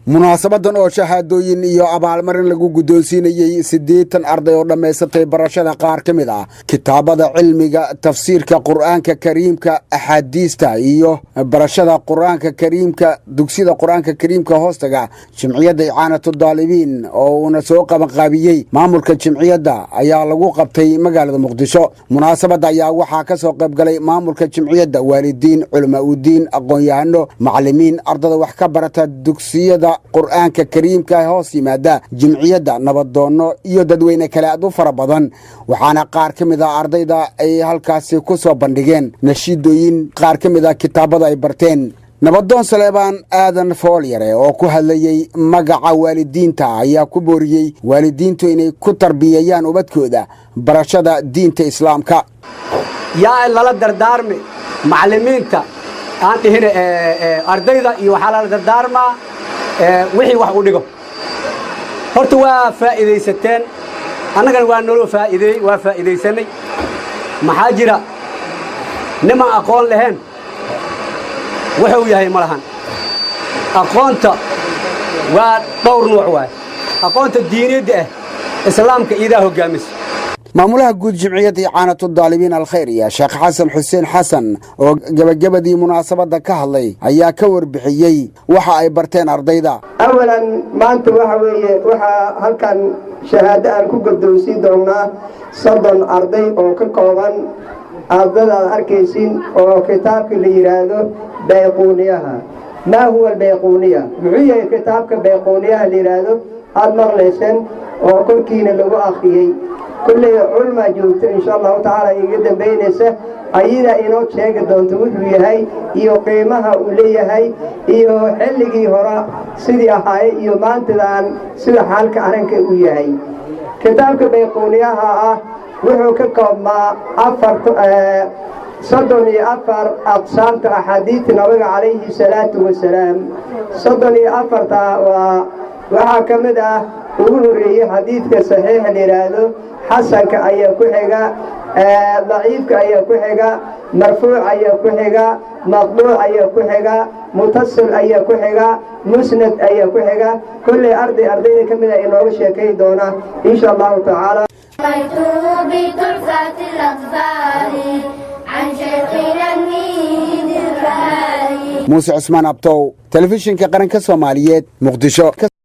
munaasabadan oo shahaadooyin iyo abaalmarin lagu guddoonsiinayay 80 arday oo dhammaysatay barashada qaar ka mid ah kitaabada cilmiga tafsiirka quraanka kariimka axaadiista iyo barashada quraanka kariimka dugsiyada quraanka kariimka hoostaga jimciyada icaanatu daalibiin oo una soo qaban qaabiyay maamulka jimciyada ayaa lagu qabtay magaalada Muqdisho. Munaasabada ayaa waxaa ka soo qayb galay maamulka jimciyada, waalidiin, culimo u diin, aqoon-yahano, macallimiin, ardada wax ka barata dugsiyada quraanka kariimka hoos yimaada jimciyada, nabadoono iyo dadweyne kale aad u fara badan. waxaana qaar ka mid ah ardayda ay halkaasi ku soo bandhigeen nashiidooyin qaar ka mid ah kitaabada ay barteen. nabadoon Saleebaan Aadan Foolyare oo ku hadlayay magaca waalidiinta ayaa ku booriyay waalidiintu inay ku tarbiyayaan ubadkooda barashada diinta islaamka. yaa lala dardaarmi macallimiinta aan dhihin ardayda iyo waxa la dardaarmaa wixii wax u dhigo. horta waa faa'iideysateen, annagana waa nolol faa'iideysanay. maxaa jira niman aqoon lahayn wuxuu yahay malahan. aqoonta waa dhowr nooc waay. aqoonta diiniyadda islaamka iidaa hogaamisa. maamulaha guud jimciyada icaanatu daalibiin alkhayriya Sheekh Xasan Xuseen Xasan oo gabagabadii munaasabada ka hadlay ayaa ka warbixiyay waxa ay barteen ardayda. awalan maanta waxa halkan shahaado aan ku guddoonsiin doonaa 30 arday oo ka kooban ardayda arkaysiin oo kitaabka la yiraahdo bayquuniyaha. ما هو البيقونية؟ معي كتابك بيقونية اللي يراده هذا مغلسن وكل كين اللي هو أخيه كل علماء جوت إن شاء الله تعالى يقدم بينسه أيضا إنه شيء قدام توجه هاي إيو قيمها وليه هاي إيو حلقي هراء سيدي هاي إيو مانتدان سيدي حالك عنك ويا هاي كتابك بيقونية وحككم ما صدني أفر أقسامت أحاديث النبي عليه الصلاة والسلام. صدني أفر وحكمده وغنوري حديث صحيح لراده حسن كأي كحجة ضعيف كأي كحجة مرفوع أي كحجة مقطوع أي كحجة متصل أي كحجة مسند أي كحجة كل أرضي كمده إنه شيء دونا إن شاء الله تعالى. بتحفة الأطفال عن شيخنا النيد الباري موسى عثمان أبطو تلفزيون كقرن كسوماليات مقدشو.